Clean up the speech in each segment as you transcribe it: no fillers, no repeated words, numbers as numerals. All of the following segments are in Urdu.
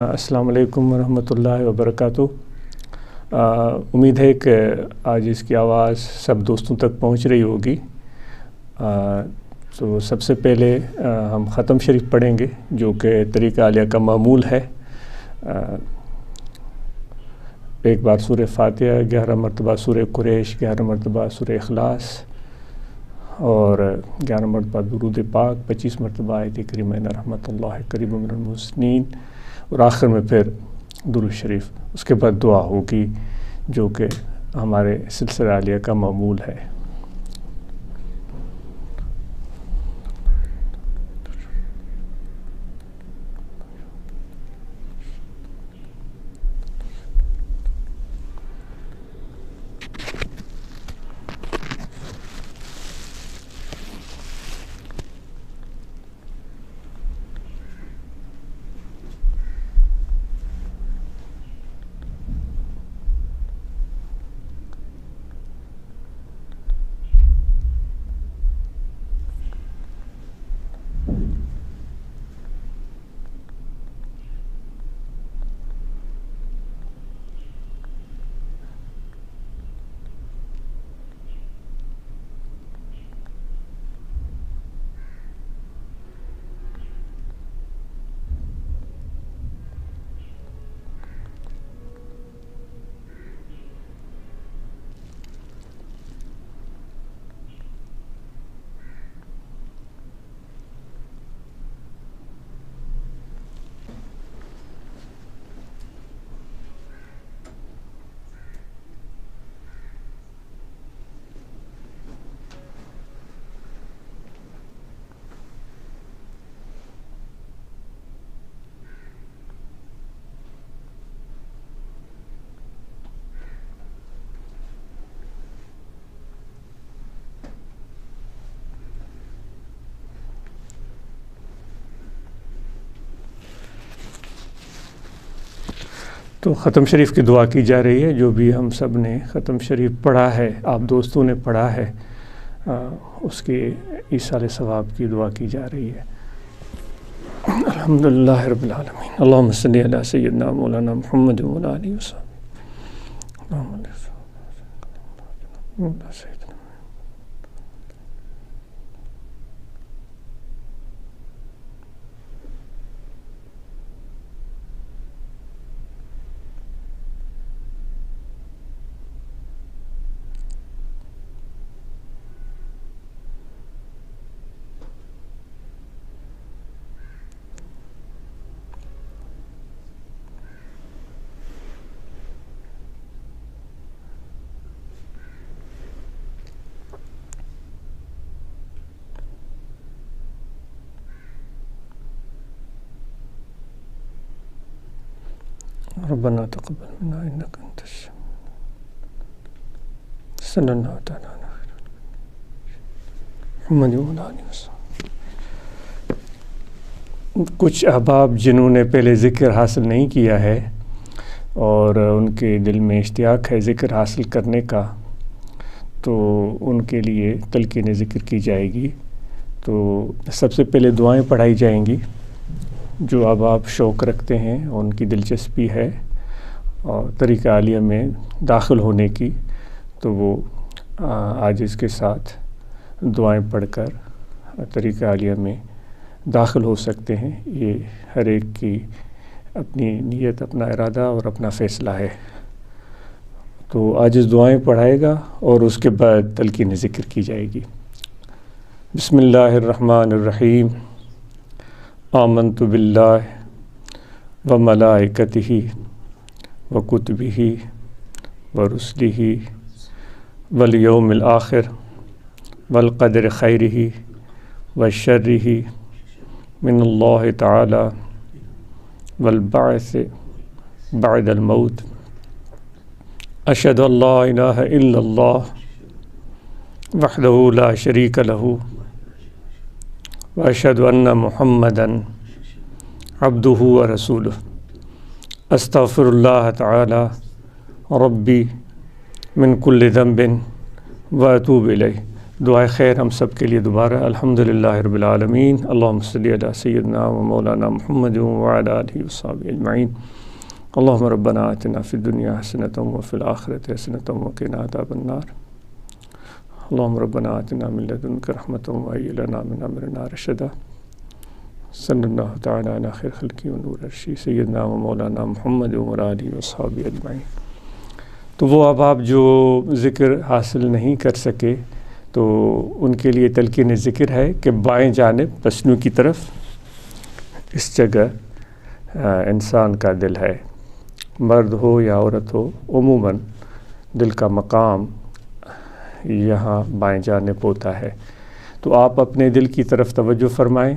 السلام علیکم ورحمۃ اللہ وبرکاتہ۔ امید ہے کہ آج اس کی آواز سب دوستوں تک پہنچ رہی ہوگی۔ تو سب سے پہلے ہم ختم شریف پڑھیں گے جو کہ طریقہ عالیہ کا معمول ہے۔ ایک بار سورہ فاتحہ، 11 مرتبہ سورہ قریش، 11 مرتبہ سورہ اخلاص اور 11 مرتبہ درود پاک، 25 مرتبہ آیت کریمہ رحمت اللہ قریب من المحسنین، اور آخر میں پھر درود شریف۔ اس کے بعد دعا ہوگی جو کہ ہمارے سلسلہ عالیہ کا معمول ہے۔ تو ختم شریف کی دعا کی جا رہی ہے۔ جو بھی ہم سب نے ختم شریف پڑھا ہے، آپ دوستوں نے پڑھا ہے، اس کے ایصال ثواب کی دعا کی جا رہی ہے۔ الحمدللہ رب العالمین، اللہم صلی علی سیدنا مولانا محمد و علی آلہ وصحبہ۔ ربنا تقبل منا انك انت السميع صلی اللہ تعالی علیہ محمد و علیہ وسلم۔ کچھ احباب جنہوں نے پہلے ذکر حاصل نہیں کیا ہے اور ان کے دل میں اشتیاق ہے ذکر حاصل کرنے کا، تو ان کے لیے تلقین ذکر کی جائے گی۔ تو سب سے پہلے دعائیں پڑھائی جائیں گی۔ جو احباب شوق رکھتے ہیں، ان کی دلچسپی ہے اور طریقہ عالیہ میں داخل ہونے کی، تو وہ آج اس کے ساتھ دعائیں پڑھ کر طریقہ عالیہ میں داخل ہو سکتے ہیں۔ یہ ہر ایک کی اپنی نیت، اپنا ارادہ اور اپنا فیصلہ ہے۔ تو آج اس دعائیں پڑھائے گا اور اس کے بعد تلقین ذکر کی جائے گی۔ بسم اللہ الرحمن الرحیم۔ آمنت باللہ و ملائکتہ و کتبہ و رسلہ والیوم الآخر والقدر خیرہ و شرہ من اللہ تعالی والبعث بعد الموت۔ اشہد ان لا الہ الا اللہ وحدہ لا شریک لہ واشہد ان محمدًا عبدہ ورسولہ۔ استغفر اللہ تعالی ربی من کل ذنب واتوب الیہ۔ دعائے خیر ہم سب کے لیے دوبارہ الحمدللہ رب العالمین اللہم صلی علی سیدنا و مولانا محمد وعلی آلہ وصحبہ اجمعین اللہم ربنا آتنا فی الدنیا حسنۃ وفی الآخرۃ حسنۃ وقنا عذاب النار اللہم ربنا آتنا من لدنک رحمۃ وہیئ لنا من امرنا رشدا صلی اللہ تعالی علی خیر خلقہ ونور عرشہ سیدنا و مولانا محمد وعلی آلہ وصحبہ اجمعین۔ تو وہ احباب جو ذکر حاصل نہیں کر سکے تو ان کے لیے تلقین ذکر ہے کہ بائیں جانب پسنو کی طرف اس جگہ انسان کا دل ہے، مرد ہو یا عورت ہو، عموماً دل کا مقام یہاں بائیں جانب ہوتا ہے۔ تو آپ اپنے دل کی طرف توجہ فرمائیں،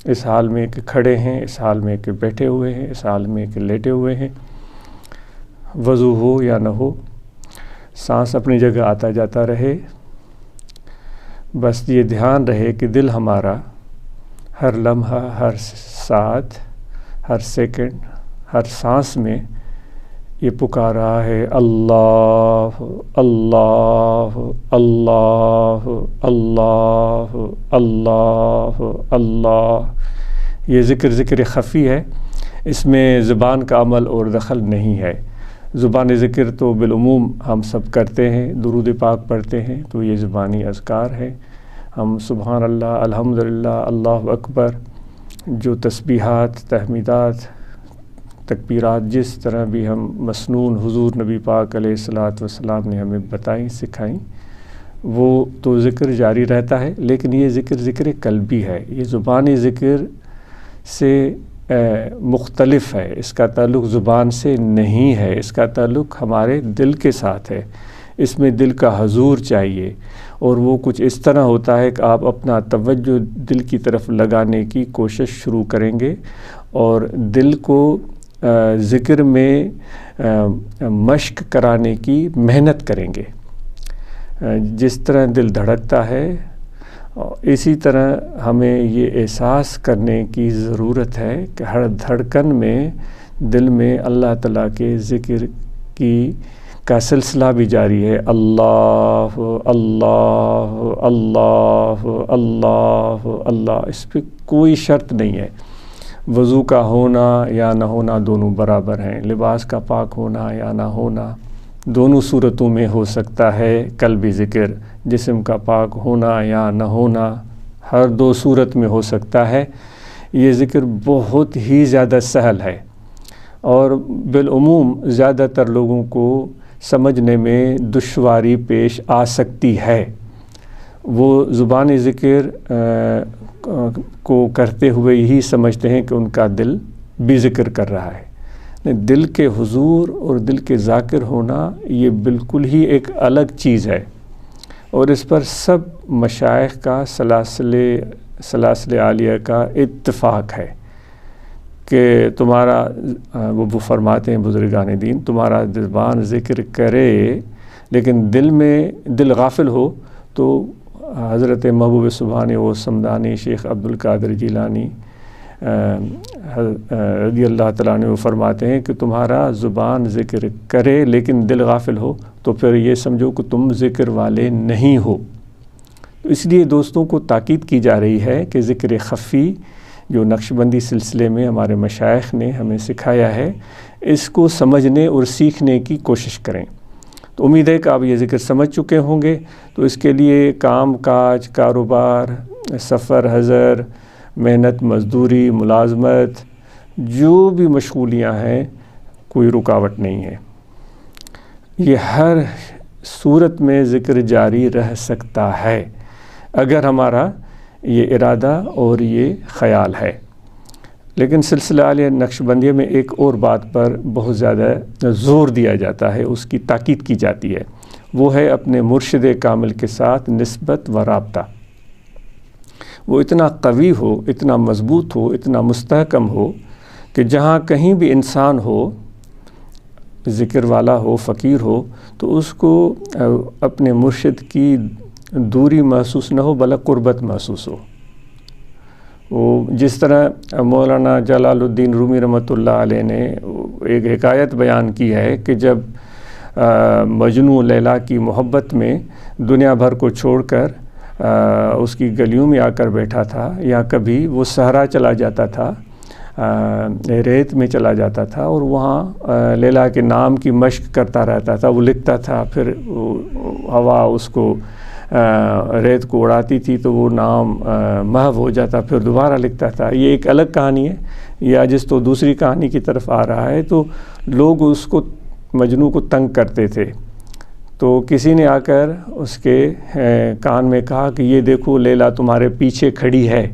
اس حال میں کہ کھڑے ہیں، اس حال میں کہ بیٹھے ہوئے ہیں، اس حال میں کہ لیٹے ہوئے ہیں، وضو ہو یا نہ ہو، سانس اپنی جگہ آتا جاتا رہے، بس یہ دھیان رہے کہ دل ہمارا ہر لمحہ، ہر ساتھ، ہر سیکنڈ، ہر سانس میں یہ پکار رہا ہے اللہ اللہ اللہ اللہ اللہ اللہ۔ یہ ذکر خفی ہے، اس میں زبان کا عمل اور دخل نہیں ہے۔ زبان ذکر تو بالعموم ہم سب کرتے ہیں، درود پاک پڑھتے ہیں، تو یہ زبانی اذکار ہے۔ ہم سبحان اللہ، الحمدللہ، اللہ اکبر، جو تسبیحات، تحمیدات، تکبیرات جس طرح بھی ہم مسنون حضور نبی پاک علیہ الصلاۃ والسلام نے ہمیں بتائیں، سکھائیں، وہ تو ذکر جاری رہتا ہے، لیکن یہ ذکر قلبی ہے، یہ زبانی ذکر سے مختلف ہے، اس کا تعلق زبان سے نہیں ہے، اس کا تعلق ہمارے دل کے ساتھ ہے۔ اس میں دل کا حضور چاہیے، اور وہ کچھ اس طرح ہوتا ہے کہ آپ اپنا توجہ دل کی طرف لگانے کی کوشش شروع کریں گے اور دل کو ذکر میں مشق کرانے کی محنت کریں گے۔ جس طرح دل دھڑکتا ہے، اسی طرح ہمیں یہ احساس کرنے کی ضرورت ہے کہ ہر دھڑکن میں دل میں اللہ تعالیٰ کے ذکر کا سلسلہ بھی جاری ہے، اللہ اللہ اللہ اللہ اللہ۔ اس پہ کوئی شرط نہیں ہے، وضو کا ہونا یا نہ ہونا دونوں برابر ہیں، لباس کا پاک ہونا یا نہ ہونا دونوں صورتوں میں ہو سکتا ہے قلبی ذکر، جسم کا پاک ہونا یا نہ ہونا ہر دو صورت میں ہو سکتا ہے۔ یہ ذکر بہت ہی زیادہ سہل ہے اور بالعموم زیادہ تر لوگوں کو سمجھنے میں دشواری پیش آ سکتی ہے۔ وہ زبانی ذکر کو کرتے ہوئے یہی سمجھتے ہیں کہ ان کا دل بھی ذکر کر رہا ہے۔ دل کے حضور اور دل کے ذاکر ہونا یہ بالکل ہی ایک الگ چیز ہے، اور اس پر سب مشائخ کا سلاسل عالیہ کا اتفاق ہے کہ تمہارا وہ فرماتے ہیں بزرگان دین، تمہارا زبان ذکر کرے لیکن دل غافل ہو تو حضرت محبوب سبحانی و سمدانی شیخ عبدالقادر جیلانی رضی اللہ تعالیٰ عنہ وہ فرماتے ہیں کہ تمہارا زبان ذکر کرے لیکن دل غافل ہو تو پھر یہ سمجھو کہ تم ذکر والے نہیں ہو۔ تو اس لیے دوستوں کو تاکید کی جا رہی ہے کہ ذکر خفی جو نقشبندی سلسلے میں ہمارے مشائخ نے ہمیں سکھایا ہے، اس کو سمجھنے اور سیکھنے کی کوشش کریں۔ تو امید ہے کہ آپ یہ ذکر سمجھ چکے ہوں گے، تو اس کے لیے کام کاج، کاروبار، سفر، حضر، محنت، مزدوری، ملازمت، جو بھی مشغولیاں ہیں، کوئی رکاوٹ نہیں ہے۔ یہ ہر صورت میں ذکر جاری رہ سکتا ہے اگر ہمارا یہ ارادہ اور یہ خیال ہے۔ لیکن سلسلہ عالیہ نقشبندیہ میں ایک اور بات پر بہت زیادہ زور دیا جاتا ہے، اس کی تاکید کی جاتی ہے، وہ ہے اپنے مرشد کامل کے ساتھ نسبت و رابطہ۔ وہ اتنا قوی ہو، اتنا مضبوط ہو، اتنا مستحکم ہو کہ جہاں کہیں بھی انسان ہو، ذکر والا ہو، فقیر ہو، تو اس کو اپنے مرشد کی دوری محسوس نہ ہو بلکہ قربت محسوس ہو۔ وہ جس طرح مولانا جلال الدین رومی رحمۃ اللہ علیہ نے ایک حکایت بیان کی ہے کہ جب مجنوں لیلا کی محبت میں دنیا بھر کو چھوڑ کر اس کی گلیوں میں آ کر بیٹھا تھا، یا کبھی وہ صحرا چلا جاتا تھا، ریت میں چلا جاتا تھا اور وہاں لیلا کے نام کی مشق کرتا رہتا تھا، وہ لکھتا تھا، پھر ہوا اس کو ریت کو اڑاتی تھی تو وہ نام محو ہو جاتا، پھر دوبارہ لکھتا تھا۔ یہ ایک الگ کہانی ہے، یا جس تو دوسری کہانی کی طرف آ رہا ہے، تو لوگ اس کو مجنوں کو تنگ کرتے تھے، تو کسی نے آ کر اس کے کان میں کہا کہ یہ دیکھو لیلا تمہارے پیچھے کھڑی ہے،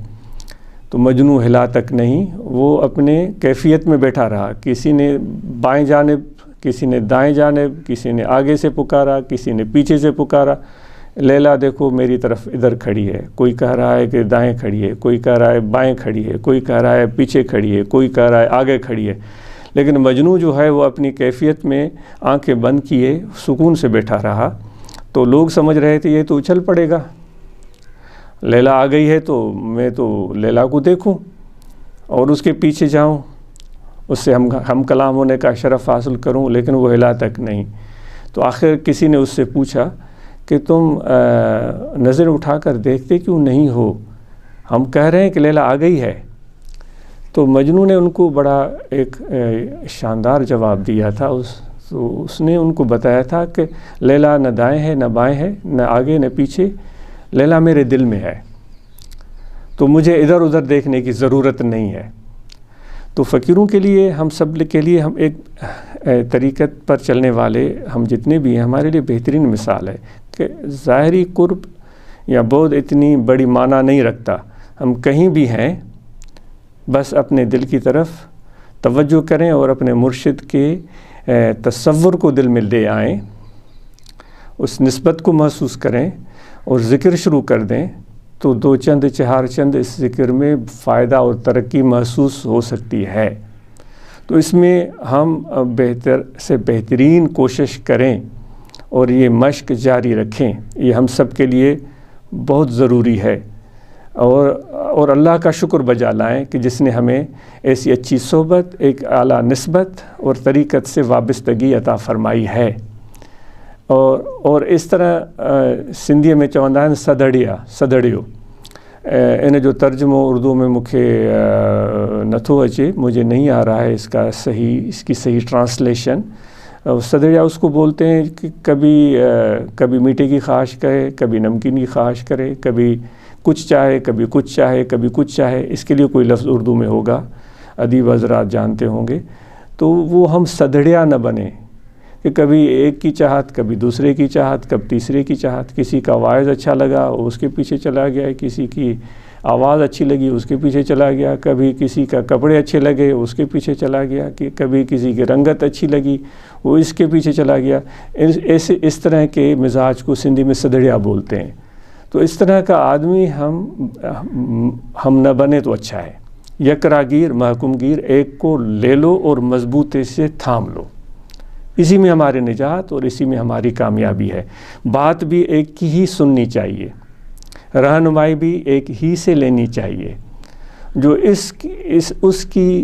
تو مجنوں ہلا تک نہیں، وہ اپنے کیفیت میں بیٹھا رہا، کسی نے بائیں جانب، کسی نے دائیں جانب، کسی نے آگے سے پکارا، کسی نے پیچھے سے پکارا، لیلا دیکھو میری طرف ادھر کھڑی ہے، کوئی کہہ رہا ہے کہ دائیں کھڑی ہے، کوئی کہہ رہا ہے بائیں کھڑی ہے، کوئی کہہ رہا ہے پیچھے کھڑی ہے، کوئی کہہ رہا ہے آگے کھڑی ہے، لیکن مجنوں جو ہے وہ اپنی کیفیت میں آنکھیں بند کیے سکون سے بیٹھا رہا، تو لوگ سمجھ رہے تھے یہ تو اچھل پڑے گا، لیلا آ گئی ہے تو میں تو لیلا کو دیکھوں اور اس کے پیچھے جاؤں، اس سے ہم کلام ہونے کا شرف حاصل کروں، لیکن وہ ہلا تک نہیں۔ تو آخر کسی نے اس سے پوچھا کہ تم نظر اٹھا کر دیکھتے کیوں نہیں ہو، ہم کہہ رہے ہیں کہ لیلا آ گئی ہے۔ تو مجنوں نے ان کو بڑا ایک شاندار جواب دیا تھا، اس نے ان کو بتایا تھا کہ لیلا نہ دائیں ہے نہ بائیں ہے، نہ آگے نہ پیچھے، لیلا میرے دل میں ہے، تو مجھے ادھر ادھر دیکھنے کی ضرورت نہیں ہے۔ تو فقیروں کے لیے، ہم سب کے لیے، ہم ایک طریقت پر چلنے والے ہم جتنے بھی ہیں، ہمارے لیے بہترین مثال ہے کہ ظاہری قرب یا بعد اتنی بڑی معنی نہیں رکھتا، ہم کہیں بھی ہیں بس اپنے دل کی طرف توجہ کریں اور اپنے مرشد کے تصور کو دل میں لے آئیں، اس نسبت کو محسوس کریں اور ذکر شروع کر دیں، تو دو چند چہار چند اس ذکر میں فائدہ اور ترقی محسوس ہو سکتی ہے۔ تو اس میں ہم بہتر سے بہترین کوشش کریں اور یہ مشق جاری رکھیں، یہ ہم سب کے لیے بہت ضروری ہے، اور اللہ کا شکر بجا لائیں کہ جس نے ہمیں ایسی اچھی صحبت، ایک اعلیٰ نسبت اور طریقت سے وابستگی عطا فرمائی ہے۔ اور اس طرح سندھی میں چوندا ہے سدڑیو، ان جو ترجمہ اردو میں مکھے نتھو اچے، مجھے نہیں آ رہا ہے اس کی صحیح ٹرانسلیشن۔ سدڑیا اس کو بولتے ہیں کہ کبھی میٹھے کی خواہش کرے، کبھی نمکین کی خواہش کرے، کبھی کچھ چاہے، کبھی کچھ چاہے، کبھی کچھ چاہے، اس کے لیے کوئی لفظ اردو میں ہوگا، ادیب حضرات جانتے ہوں گے۔ تو وہ ہم سدڑیا نہ بنیں کہ کبھی ایک کی چاہت، کبھی دوسرے کی چاہت، کبھی تیسرے کی چاہت، کسی کا وائز اچھا لگا اس کے پیچھے چلا گیا، کسی کی آواز اچھی لگی اس کے پیچھے چلا گیا، کبھی کسی کا کپڑے اچھے لگے اس کے پیچھے چلا گیا، کہ کبھی کسی کی رنگت اچھی لگی وہ اس کے پیچھے چلا گیا۔ اس طرح کے مزاج کو سندھی میں سدڑیا بولتے ہیں۔ تو اس طرح کا آدمی ہم نہ بنے تو اچھا ہے۔ یکرا گیر محکوم گیر، ایک کو لے لو اور مضبوطی سے تھام لو، اسی میں ہماری نجات اور اسی میں ہماری کامیابی ہے۔ بات بھی ایک کی ہی سننی چاہیے، رہنمائی بھی ایک ہی سے لینی چاہیے۔ جو اس کی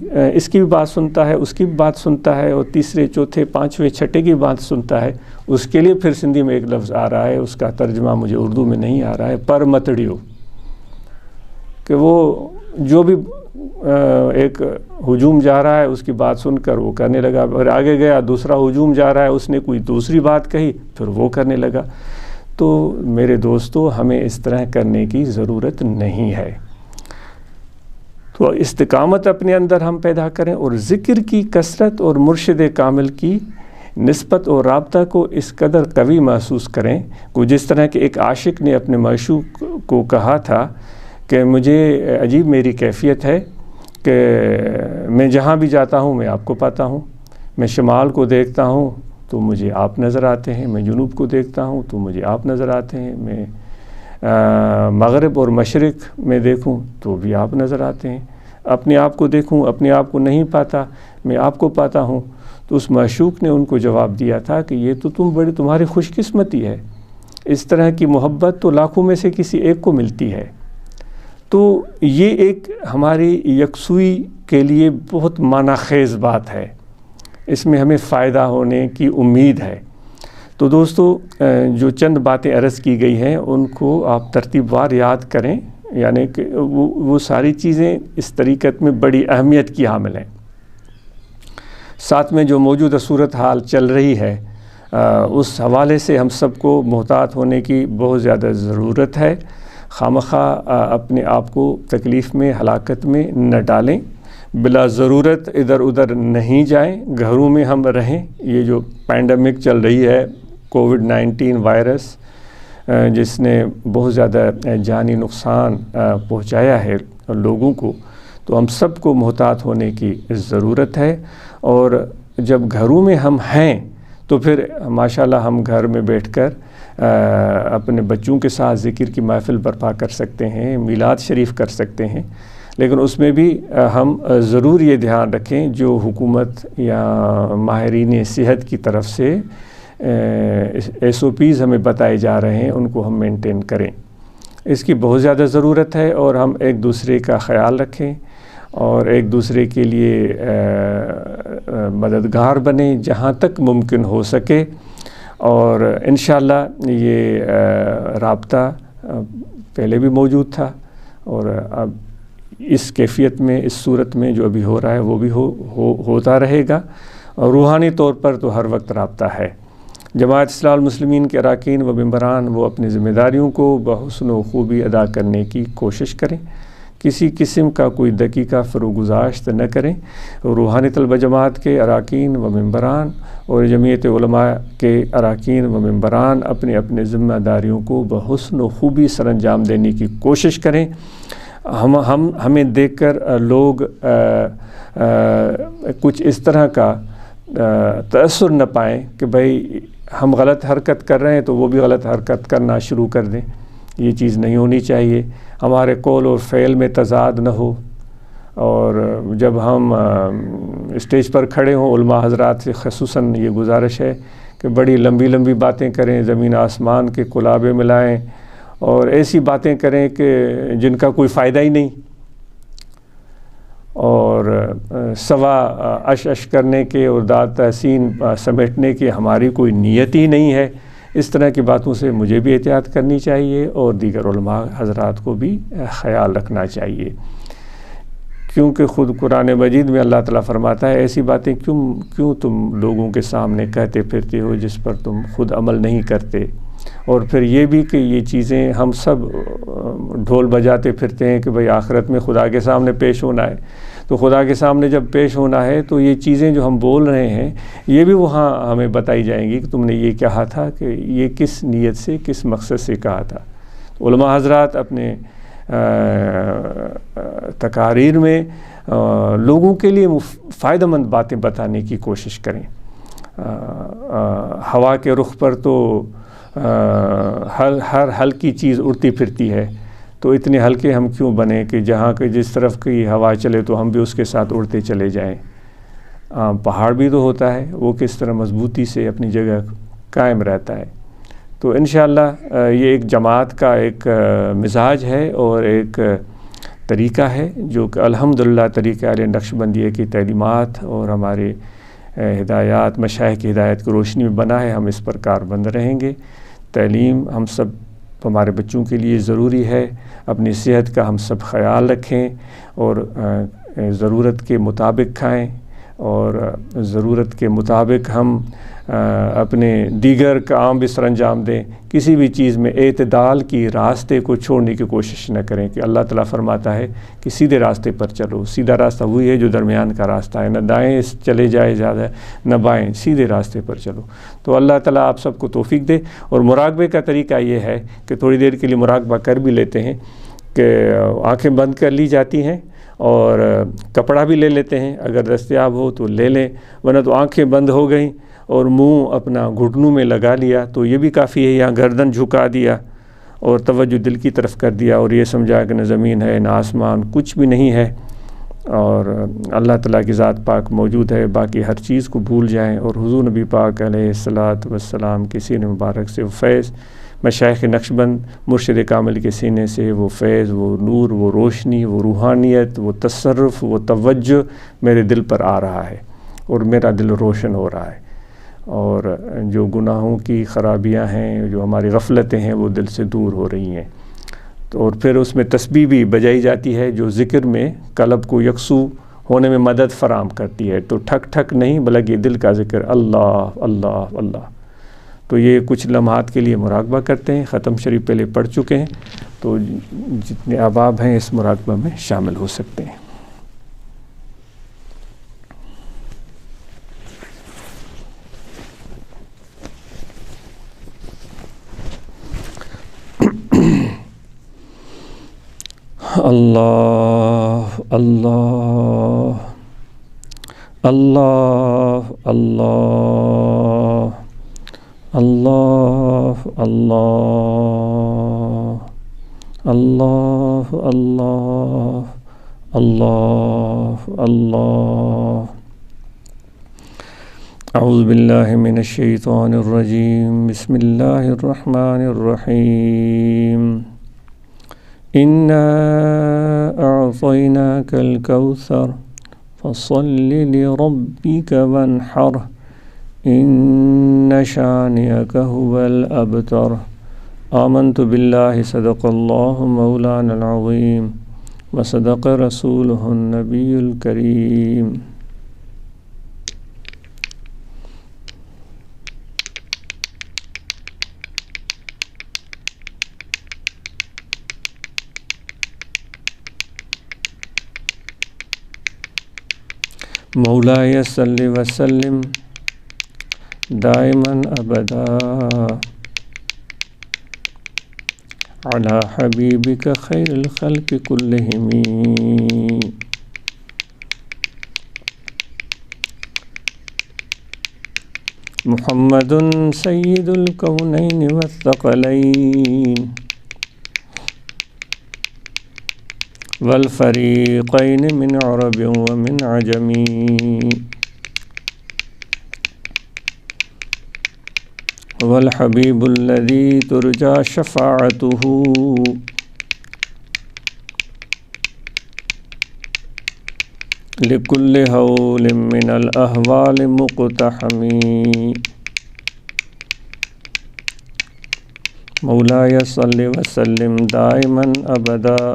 بھی بات سنتا ہے، اس کی بھی بات سنتا ہے، اور تیسرے چوتھے پانچویں چھٹے کی بات سنتا ہے، اس کے لیے پھر سندھی میں ایک لفظ آ رہا ہے، اس کا ترجمہ مجھے اردو میں نہیں آ رہا ہے، پر متڑیو، کہ وہ جو بھی ایک ہجوم جا رہا ہے اس کی بات سن کر وہ کرنے لگا، اور آگے گیا دوسرا ہجوم جا رہا ہے، اس نے کوئی دوسری بات کہی پھر وہ کرنے لگا۔ تو میرے دوستو، ہمیں اس طرح کرنے کی ضرورت نہیں ہے۔ تو استقامت اپنے اندر ہم پیدا کریں، اور ذکر کی کثرت اور مرشد کامل کی نسبت اور رابطہ کو اس قدر قوی محسوس کریں کہ جس طرح کہ ایک عاشق نے اپنے معشوق کو کہا تھا کہ مجھے عجیب میری کیفیت ہے کہ میں جہاں بھی جاتا ہوں میں آپ کو پاتا ہوں، میں شمال کو دیکھتا ہوں تو مجھے آپ نظر آتے ہیں، میں جنوب کو دیکھتا ہوں تو مجھے آپ نظر آتے ہیں، میں مغرب اور مشرق میں دیکھوں تو بھی آپ نظر آتے ہیں، اپنے آپ کو دیکھوں اپنے آپ کو نہیں پاتا، میں آپ کو پاتا ہوں۔ تو اس معشوق نے ان کو جواب دیا تھا کہ یہ تو تمہاری خوش قسمتی ہے، اس طرح کی محبت تو لاکھوں میں سے کسی ایک کو ملتی ہے۔ تو یہ ایک ہماری یکسوئی کے لیے بہت معنی خیز بات ہے، اس میں ہمیں فائدہ ہونے کی امید ہے۔ تو دوستو جو چند باتیں عرض کی گئی ہیں ان کو آپ ترتیب وار یاد کریں، یعنی کہ وہ ساری چیزیں اس طریقت میں بڑی اہمیت کی حامل ہیں۔ ساتھ میں جو موجودہ صورتحال چل رہی ہے اس حوالے سے ہم سب کو محتاط ہونے کی بہت زیادہ ضرورت ہے۔ خامخواہ اپنے آپ کو تکلیف میں، ہلاکت میں نہ ڈالیں، بلا ضرورت ادھر ادھر نہیں جائیں، گھروں میں ہم رہیں۔ یہ جو پینڈیمک چل رہی ہے، کووڈ-19 وائرس، جس نے بہت زیادہ جانی نقصان پہنچایا ہے لوگوں کو، تو ہم سب کو محتاط ہونے کی ضرورت ہے۔ اور جب گھروں میں ہم ہیں تو پھر ماشاءاللہ ہم گھر میں بیٹھ کر اپنے بچوں کے ساتھ ذکر کی محفل برپا کر سکتے ہیں، میلاد شریف کر سکتے ہیں، لیکن اس میں بھی ہم ضرور یہ دھیان رکھیں جو حکومت یا ماہرین صحت کی طرف سے SOPs ہمیں بتائے جا رہے ہیں ان کو ہم مینٹین کریں۔ اس کی بہت زیادہ ضرورت ہے، اور ہم ایک دوسرے کا خیال رکھیں اور ایک دوسرے کے لیے مددگار بنیں جہاں تک ممکن ہو سکے۔ اور انشاءاللہ یہ رابطہ پہلے بھی موجود تھا، اور اب اس کیفیت میں، اس صورت میں جو ابھی ہو رہا ہے وہ بھی ہوتا رہے گا، اور روحانی طور پر تو ہر وقت رابطہ ہے۔ جماعت اصلاح المسلمین کے اراکین و ممبران وہ اپنی ذمہ داریوں کو بحسن و خوبی ادا کرنے کی کوشش کریں، کسی قسم کا کوئی دقیقہ فروگزاشت نہ کریں۔ روحانی طلبہ جماعت کے اراکین و ممبران اور جمعیت علماء کے اراکین و ممبران اپنے ذمہ داریوں کو بحسن و خوبی سر انجام دینے کی کوشش کریں۔ ہمیں دیکھ کر لوگ کچھ اس طرح کا تأثر نہ پائیں کہ بھئی ہم غلط حرکت کر رہے ہیں تو وہ بھی غلط حرکت کرنا شروع کر دیں۔ یہ چیز نہیں ہونی چاہیے۔ ہمارے قول اور فعل میں تضاد نہ ہو، اور جب ہم اسٹیج پر کھڑے ہوں علماء حضرات سے خصوصاً یہ گزارش ہے کہ بڑی لمبی لمبی باتیں کریں، زمین آسمان کے کلابے ملائیں، اور ایسی باتیں کریں کہ جن کا کوئی فائدہ ہی نہیں، اور سوا اش کرنے کے اور داد تحسین سمیٹنے کی ہماری کوئی نیت ہی نہیں ہے۔ اس طرح کی باتوں سے مجھے بھی احتیاط کرنی چاہیے، اور دیگر علماء حضرات کو بھی خیال رکھنا چاہیے، کیونکہ خود قرآن مجید میں اللہ تعالیٰ فرماتا ہے ایسی باتیں کیوں تم لوگوں کے سامنے کہتے پھرتے ہو جس پر تم خود عمل نہیں کرتے۔ اور پھر یہ بھی کہ یہ چیزیں ہم سب ڈھول بجاتے پھرتے ہیں کہ بھئی آخرت میں خدا کے سامنے پیش ہونا ہے، تو خدا کے سامنے جب پیش ہونا ہے تو یہ چیزیں جو ہم بول رہے ہیں یہ بھی وہاں ہمیں بتائی جائیں گی کہ تم نے یہ کہا تھا، کہ یہ کس نیت سے، کس مقصد سے کہا تھا۔ علماء حضرات اپنے تقاریر میں لوگوں کے لیے فائدہ مند باتیں بتانے کی کوشش کریں۔ ہوا کے رخ پر تو ہر ہلکی چیز اڑتی پھرتی ہے، تو اتنے ہلکے ہم کیوں بنیں کہ جہاں کہ جس طرف کی ہوا چلے تو ہم بھی اس کے ساتھ اڑتے چلے جائیں۔ پہاڑ بھی تو ہوتا ہے، وہ کس طرح مضبوطی سے اپنی جگہ قائم رہتا ہے۔ تو انشاءاللہ یہ ایک جماعت کا ایک مزاج ہے اور ایک طریقہ ہے جو کہ الحمدللہ طریقہ اہل نقشبندیہ کی تعلیمات اور ہمارے ہدایات، مشائخ کی ہدایت کی روشنی میں بنا ہے۔ ہم اس پر کاربند رہیں گے۔ تعلیم ہم سب ہمارے بچوں کے لیے ضروری ہے۔ اپنی صحت کا ہم سب خیال رکھیں، اور ضرورت کے مطابق کھائیں، اور ضرورت کے مطابق ہم اپنے دیگر کام بھی سر انجام دیں۔ کسی بھی چیز میں اعتدال کی راستے کو چھوڑنے کی کوشش نہ کریں، کہ اللہ تعالیٰ فرماتا ہے کہ سیدھے راستے پر چلو۔ سیدھا راستہ وہی ہے جو درمیان کا راستہ ہے، نہ دائیں چلے جائے زیادہ نہ بائیں، سیدھے راستے پر چلو۔ تو اللہ تعالیٰ آپ سب کو توفیق دے۔ اور مراقبے کا طریقہ یہ ہے کہ تھوڑی دیر کے لیے مراقبہ کر بھی لیتے ہیں، کہ آنکھیں بند کر لی جاتی ہیں، اور کپڑا بھی لے لیتے ہیں اگر دستیاب ہو تو لے لیں، ورنہ تو آنکھیں بند ہو گئیں اور منہ اپنا گھٹنوں میں لگا لیا تو یہ بھی کافی ہے۔ یہاں گردن جھکا دیا اور توجہ دل کی طرف کر دیا، اور یہ سمجھا کہ نہ زمین ہے نہ آسمان، کچھ بھی نہیں ہے، اور اللہ تعالیٰ کی ذات پاک موجود ہے، باقی ہر چیز کو بھول جائیں۔ اور حضور نبی پاک علیہ الصلاۃ والسلام کے سینے مبارک سے وہ فیض، مشائخ نقشبند مرشد کامل کے سینے سے وہ فیض، وہ نور، وہ روشنی، وہ روحانیت، وہ تصرف، وہ توجہ میرے دل پر آ رہا ہے، اور میرا دل روشن ہو رہا ہے۔ اور جو گناہوں کی خرابیاں ہیں، جو ہماری غفلتیں ہیں، وہ دل سے دور ہو رہی ہیں۔ تو اور پھر اس میں تسبیح بھی بجائی جاتی ہے جو ذکر میں قلب کو یکسو ہونے میں مدد فراہم کرتی ہے۔ تو ٹھک ٹھک نہیں بلکہ دل کا ذکر، اللہ اللہ اللہ۔ تو یہ کچھ لمحات کے لیے مراقبہ کرتے ہیں، ختم شریف پہلے پڑھ چکے ہیں، تو جتنے احباب ہیں اس مراقبہ میں شامل ہو سکتے ہیں۔ اللہ اللہ اللہ اللہ اللہ اللہ اللہ اللہ اللہ اللہ۔ اعوذ باللہ من الشیطان الرجیم، بسم اللہ الرحمن الرحیم۔ اِنَّا أَعْطَيْنَاكَ الْكَوْثَرَ فَصَلِّ لِرَبِّكَ وَانْحَرْ إِنَّ شَانِئَكَ هُوَ الْأَبْتَرُ۔ آمنت باللہ، صدق اللہ مولانا العظیم وصدق رسولہ النبی الکریم۔ مولاي صل وسلم دائما ابدا على حبيبك خير الخلق كلهم محمد سيد الكونين والثقلين والفريقين من عرب ومن عجم، والحبيب الذي ترجى شفاعته لكل هول من الأهوال مقتحم۔ مولاي صل وسلم دائما أبدا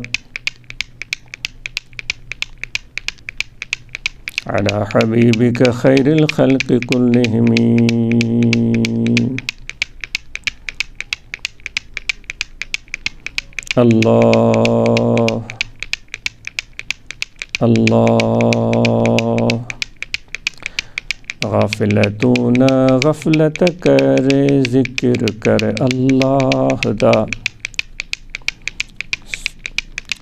على حبيبك خير الخلق كلهم۔ اللہ اللہ۔ غافلتوں نہ غفلت کرے، ذکر کر اللہ دا،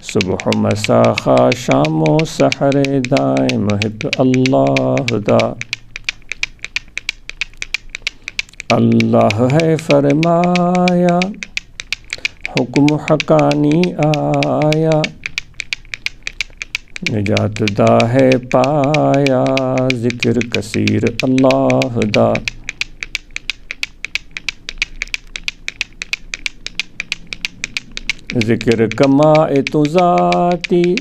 صبح مساء خواہ شام و سحر دائم محب اللہ دا۔ اللہ ہے فرمایا، حکم حقانی آیا، نجات دا ہے پایا، ذکر کثیر اللہ دا۔ ذکر کمائے تو ذاتی،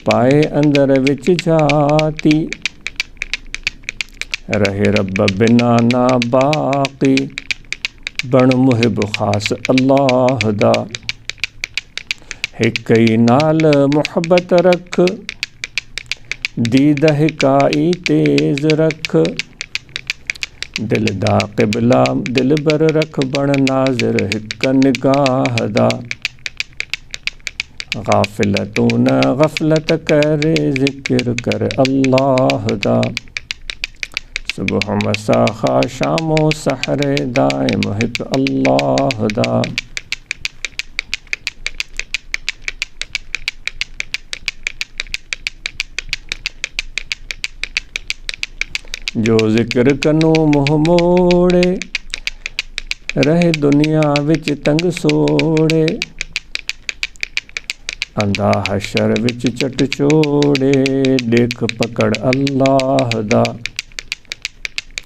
پائے اندر وچ جاتی، رہے رب بنا نا باقی، بن محب خاص اللہ دا۔ ہکئی نال محبت رکھ، دید ہکائی تیز رکھ، دل دا قبلہ دل بر رکھ، بن ناظر ہک نگاہ دا۔ غافلتوں نہ غفلت کرے، ذکر کر اللہ دا، صبح مساء خواہ شام و سحر دائم محب اللہ دا۔ جو ذکر کنوں منہ موڑے، رہے دنیا وچ تنگ سوڑے، اندھا حشر وچ چٹ چوڑے، دیکھ پکڑ اللہ دا۔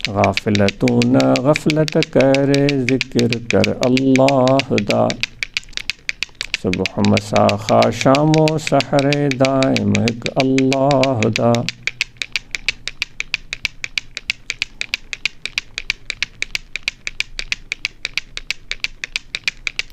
غافلتوں نہ غفلت کرے، ذکر کر اللہ دا، صبح مساء خواہ شام و سحر دائم ایک اللہ دا۔